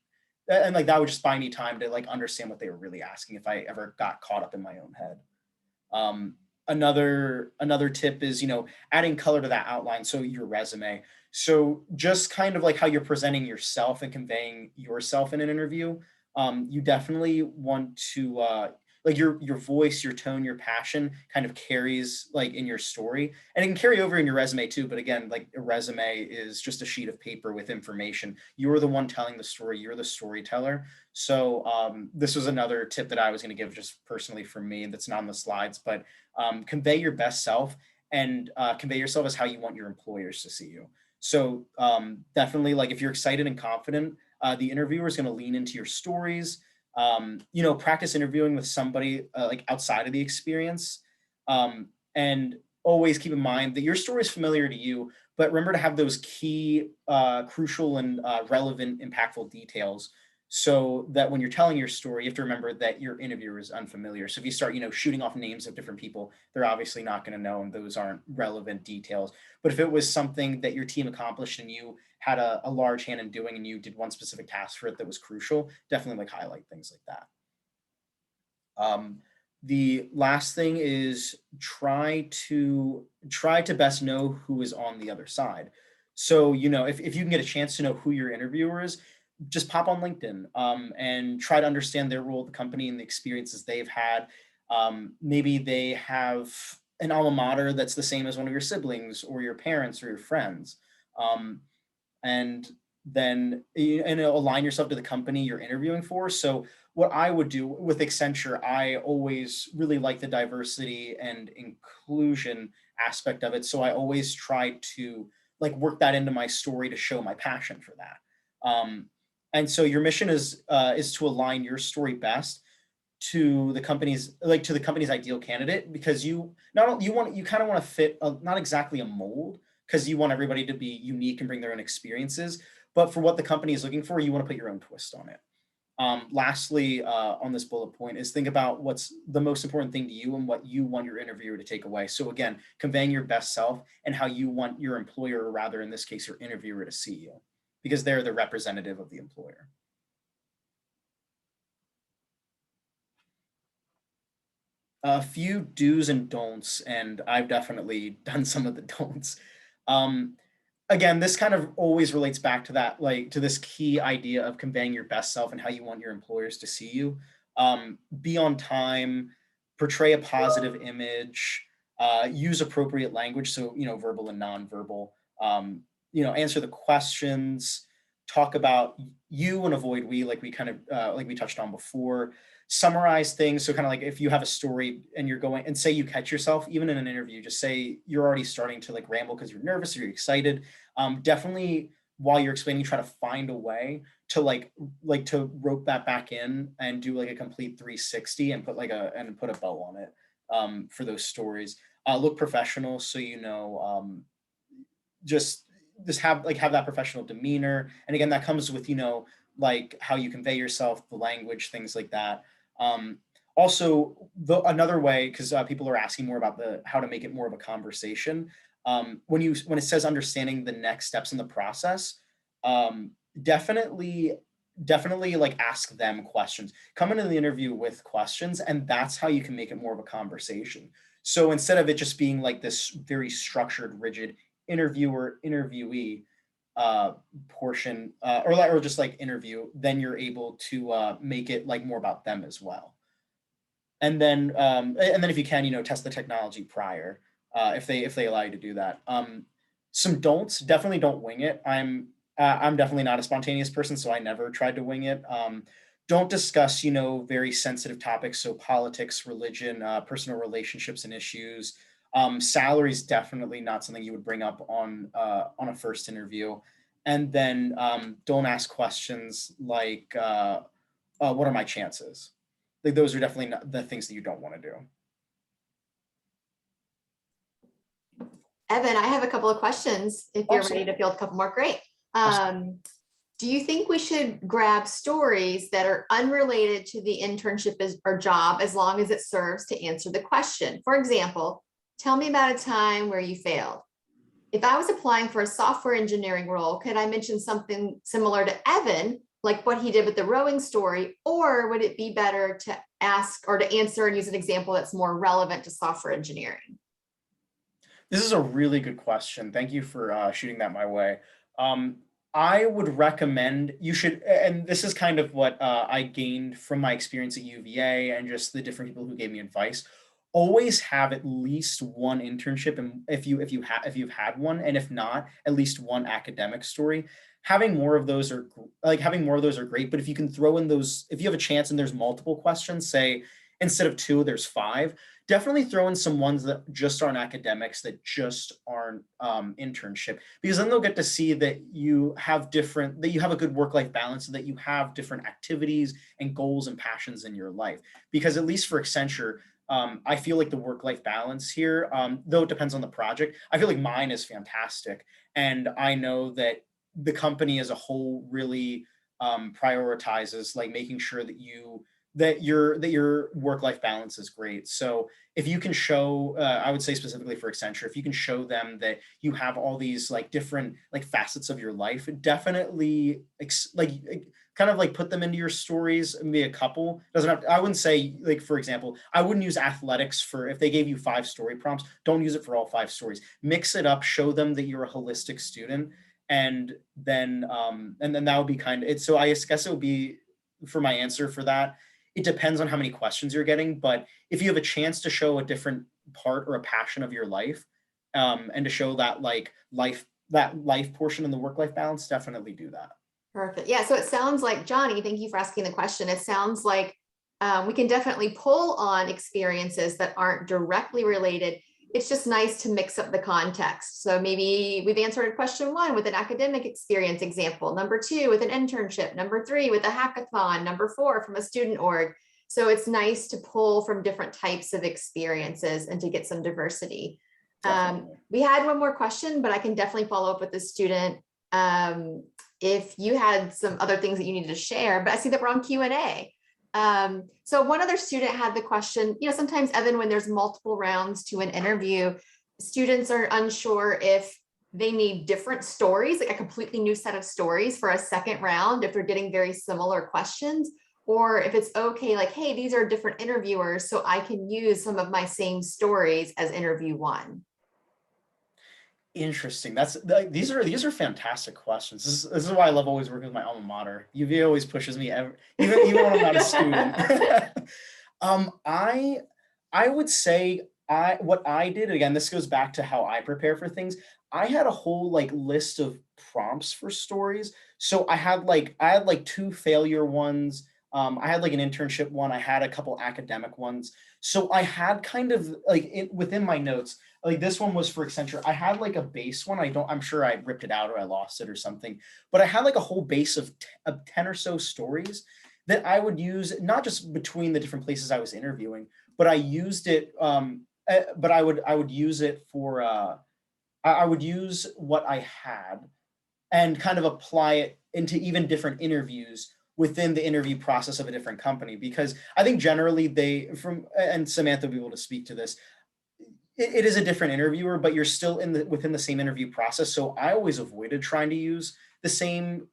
would just buy me time to like understand what they were really asking if I ever got caught up in my own head. Another tip is, adding color to that outline. So your resume. So just kind of like how you're presenting yourself and conveying yourself in an interview. You definitely want to, like your voice, your tone, your passion kind of carries like in your story, and it can carry over in your resume too. But again, like a resume is just a sheet of paper with information. You're the one telling the story. You're the storyteller. So this was another tip that I was going to give just personally for me that's not on the slides, but convey your best self and convey yourself as how you want your employers to see you. So definitely, like if you're excited and confident, the interviewer is going to lean into your stories. Practice interviewing with somebody like outside of the experience, and always keep in mind that your story is familiar to you, but remember to have those key, crucial and relevant, impactful details, so that when you're telling your story, you have to remember that your interviewer is unfamiliar. So if you start, shooting off names of different people, they're obviously not going to know, and those aren't relevant details. But if it was something that your team accomplished and you had a large hand in doing, and you did one specific task for it that was crucial, definitely like highlight things like that. The last thing is try to best know who is on the other side. So, if you can get a chance to know who your interviewer is, just pop on LinkedIn, and try to understand their role at the company and the experiences they've had. Maybe they have an alma mater that's the same as one of your siblings or your parents or your friends. And then align yourself to the company you're interviewing for. So what I would do with Accenture, I always really like the diversity and inclusion aspect of it. So I always try to like work that into my story to show my passion for that. And so your mission is to align your story best to the company's ideal candidate, because you kind of want to fit not exactly a mold, because you want everybody to be unique and bring their own experiences, but for what the company is looking for, you want to put your own twist on it. Lastly, on this bullet point is think about what's the most important thing to you and what you want your interviewer to take away. So again, conveying your best self and how you want your employer, or rather in this case, your interviewer, to see you, because they're the representative of the employer. A few do's and don'ts, and I've definitely done some of the don'ts. Again, this kind of always relates back to that, like to this key idea of conveying your best self and how you want your employers to see you. Be on time, portray a positive image, use appropriate language, so verbal and nonverbal. Answer the questions, talk about you and avoid we, like we kind of like we touched on before. Summarize things. So kind of like if you have a story and you're going, and say you catch yourself, even in an interview, just say you're already starting to like ramble because you're nervous or you're excited. Definitely while you're explaining, try to find a way to like to rope that back in and do like a complete 360 and put a bow on it, for those stories. Look professional. So, just have that professional demeanor. And again, that comes with, like how you convey yourself, the language, things like that. Also, another way, because people are asking more about how to make it more of a conversation. When it says understanding the next steps in the process, definitely like ask them questions. Come into the interview with questions, and that's how you can make it more of a conversation. So instead of it just being like this very structured, rigid interviewer interviewee portion, or just like interview, then you're able to make it like more about them as well. And then if you can, test the technology prior, if they allow you to do that. Some don'ts: definitely don't wing it. I'm definitely not a spontaneous person, so I never tried to wing it. Don't discuss, very sensitive topics, so politics, religion, personal relationships and issues. Salary is definitely not something you would bring up on a first interview. And then don't ask questions like, what are my chances? Like those are definitely not the things that you don't want to do. Evan, I have a couple of questions. If you're Awesome. ready to field a couple more, great. Awesome. Do you think we should grab stories that are unrelated to the internship or job, as long as it serves to answer the question? For example, tell me about a time where you failed. If I was applying for a software engineering role, could I mention something similar to Evan, like what he did with the rowing story, or would it be better to ask or to answer and use an example that's more relevant to software engineering? This is a really good question. Thank you for shooting that my way. I would recommend you should, and this is kind of what I gained from my experience at UVA and just the different people who gave me advice. Always have at least one internship, and if you've had one, and if not, at least one academic story. Having more of those are great, but if you can throw in those, if you have a chance and there's multiple questions, say instead of 2, there's 5, definitely throw in some ones that just aren't academics, that just aren't internship, because then they'll get to see that you have a good work-life balance, and that you have different activities and goals and passions in your life. Because at least for Accenture, I feel like the work-life balance here, though it depends on the project, I feel like mine is fantastic. And I know that the company as a whole really prioritizes like making sure that your work-life balance is great. So if you can show, I would say specifically for Accenture, if you can show them that you have all these like different like facets of your life, definitely kind of like put them into your stories. Maybe a couple, doesn't have to, I wouldn't say, like, for example, I wouldn't use athletics for, if they gave you 5 story prompts, don't use it for all 5 stories. Mix it up, show them that you're a holistic student, and then that would be kind of it. So I guess it would be, for my answer for that, it depends on how many questions you're getting, but if you have a chance to show a different part or a passion of your life, and to show that life portion in the work-life balance, definitely do that. Perfect. Yeah. So it sounds like, Johnny, thank you for asking the question. It sounds like we can definitely pull on experiences that aren't directly related. It's just nice to mix up the context. So maybe we've answered question 1 with an academic experience example, number 2 with an internship, number 3 with a hackathon, number 4 from a student org. So it's nice to pull from different types of experiences and to get some diversity. We had one more question, but I can definitely follow up with the student if you had some other things that you needed to share, but I see that we're on Q&A. So one other student had the question, sometimes, Evan, when there's multiple rounds to an interview, students are unsure if they need different stories, like a completely new set of stories for a second round, if they're getting very similar questions, or if it's okay, like, hey, these are different interviewers, so I can use some of my same stories as interview 1. Interesting. These are fantastic questions. This is why I love always working with my alma mater. UVA always pushes me, even when I'm not a student. I would say what I did, again, this goes back to how I prepare for things. I had a whole like list of prompts for stories. So I had 2 failure ones. I had like an internship one. I had a couple academic ones. So I had kind of like within my notes, like this one was for Accenture. I had like a base one. I'm sure I ripped it out or I lost it or something, but I had like a whole base of 10 or so stories that I would use, not just between the different places I was interviewing, but I used it, but I would use it for, I would use what I had and kind of apply it into even different interviews within the interview process of a different company. Because I think generally and Samantha will be able to speak to this, it is a different interviewer, but you're still within the same interview process. So I always avoided trying to use the same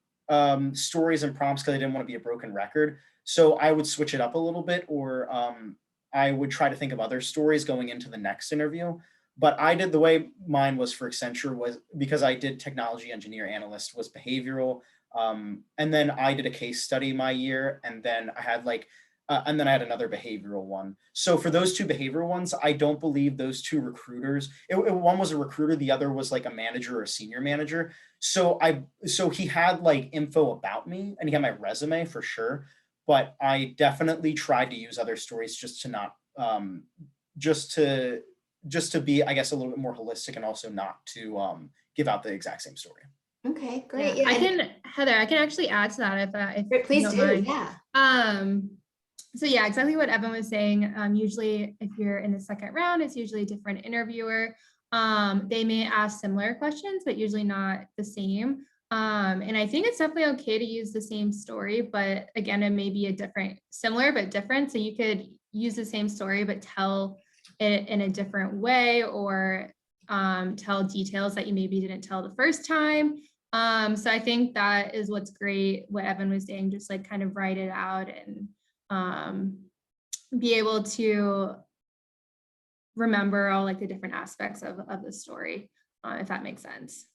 stories and prompts because I didn't want to be a broken record. So I would switch it up a little bit, or I would try to think of other stories going into the next interview. But the way mine was for Accenture was because I did technology engineer analyst, was behavioral. And then I did a case study my year, and then I had another behavioral one. So for those 2 behavioral ones, I don't believe those 2 recruiters, one was a recruiter, the other was like a manager or a senior manager. So he had like info about me and he had my resume for sure, but I definitely tried to use other stories just to not, just to be, I guess, a little bit more holistic, and also not to give out the exact same story. Okay, great. Yeah, Heather, I can actually add to that if please you don't do. mind. Yeah. So yeah, exactly what Evan was saying. Usually if you're in the second round, it's usually a different interviewer. They may ask similar questions, but usually not the same. And I think it's definitely okay to use the same story, but again, it may be similar, but different. So you could use the same story, but tell it in a different way, or tell details that you maybe didn't tell the first time. So I think that is what's great, what Evan was saying, just like kind of write it out and be able to remember all like the different aspects of the story, if that makes sense.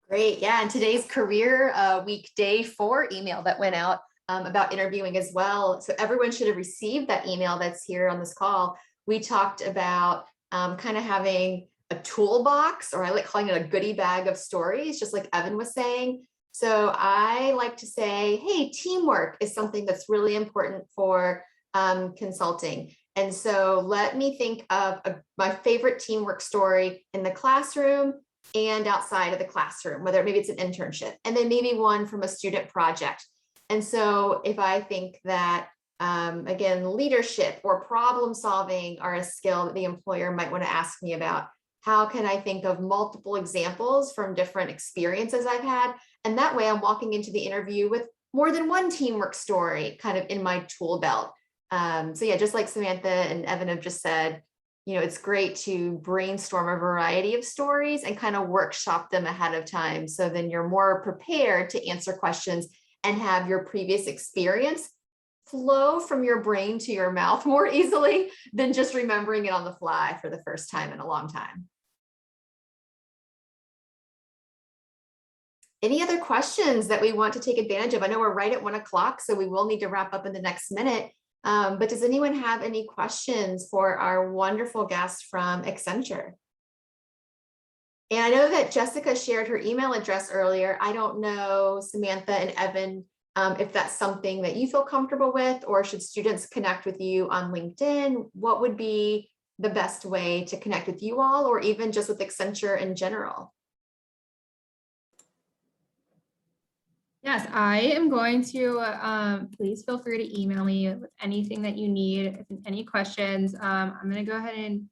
Great. Yeah. And today's career week day 4 email that went out about interviewing as well. So everyone should have received that email that's here on this call. We talked about kind of having a toolbox, or I like calling it a goodie bag of stories, just like Evan was saying. So I like to say, hey, teamwork is something that's really important for consulting. And so let me think of my favorite teamwork story in the classroom and outside of the classroom, whether maybe it's an internship, and then maybe one from a student project. And so if I think that, again, leadership or problem solving are a skill that the employer might want to ask me about, how can I think of multiple examples from different experiences I've had? And that way I'm walking into the interview with more than one teamwork story kind of in my tool belt. So yeah, just like Samantha and Evan have just said, it's great to brainstorm a variety of stories and kind of workshop them ahead of time. So then you're more prepared to answer questions and have your previous experience flow from your brain to your mouth more easily than just remembering it on the fly for the first time in a long time. Any other questions that we want to take advantage of? I know we're right at 1 o'clock, so we will need to wrap up in the next minute. But does anyone have any questions for our wonderful guest from Accenture? And I know that Jessica shared her email address earlier. I don't know, Samantha and Evan, if that's something that you feel comfortable with, or should students connect with you on LinkedIn? What would be the best way to connect with you all, or even just with Accenture in general? Yes, I am going to, please feel free to email me with anything that you need, if any questions. I'm going to go ahead and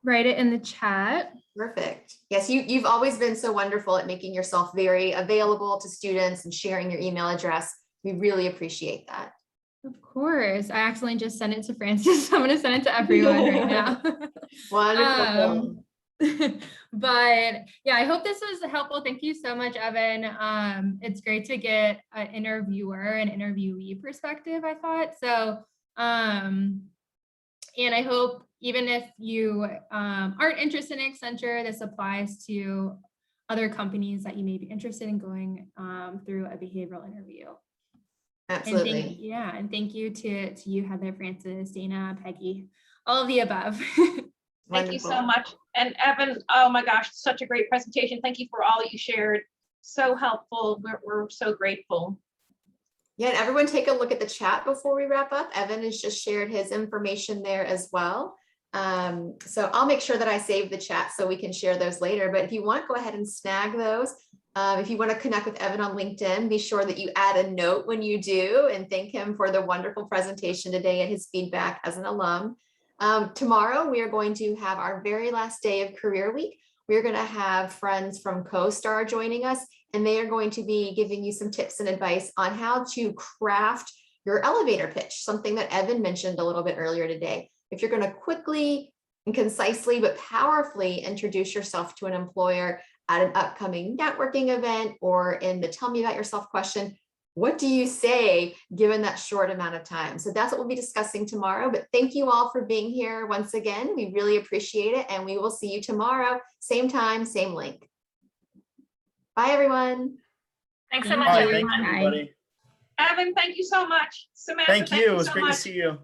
write it in the chat. Perfect. Yes, you've always been so wonderful at making yourself very available to students and sharing your email address. We really appreciate that. Of course. I accidentally just sent it to Francis. So I'm going to send it to everyone right now. Wonderful. But yeah, I hope this was helpful. Thank you so much, Evan. It's great to get an interviewer and interviewee perspective, I thought. So, and I hope even if you aren't interested in Accenture, this applies to other companies that you may be interested in going through a behavioral interview. Absolutely. And thank you to you, Heather, Francis, Dana, Peggy, all of the above. Thank you so much. And Evan, oh my gosh, such a great presentation. Thank you for all you shared. So helpful. We're so grateful. Yeah, and everyone take a look at the chat before we wrap up. Evan has just shared his information there as well. So I'll make sure that I save the chat so we can share those later. But if you want, go ahead and snag those. If you want to connect with Evan on LinkedIn, be sure that you add a note when you do and thank him for the wonderful presentation today and his feedback as an alum. Tomorrow, we are going to have our very last day of Career Week. We're going to have friends from CoStar joining us, and they are going to be giving you some tips and advice on how to craft your elevator pitch, something that Evan mentioned a little bit earlier today. If you're going to quickly and concisely but powerfully introduce yourself to an employer at an upcoming networking event or in the tell me about yourself question, what do you say given that short amount of time? So that's what we'll be discussing tomorrow. But thank you all for being here once again. We really appreciate it. And we will see you tomorrow, same time, same link. Bye, everyone. Thanks so much, everyone. Thank you, everybody. Evan, thank you so much. Samantha, Thank you. It was so great much. to see you.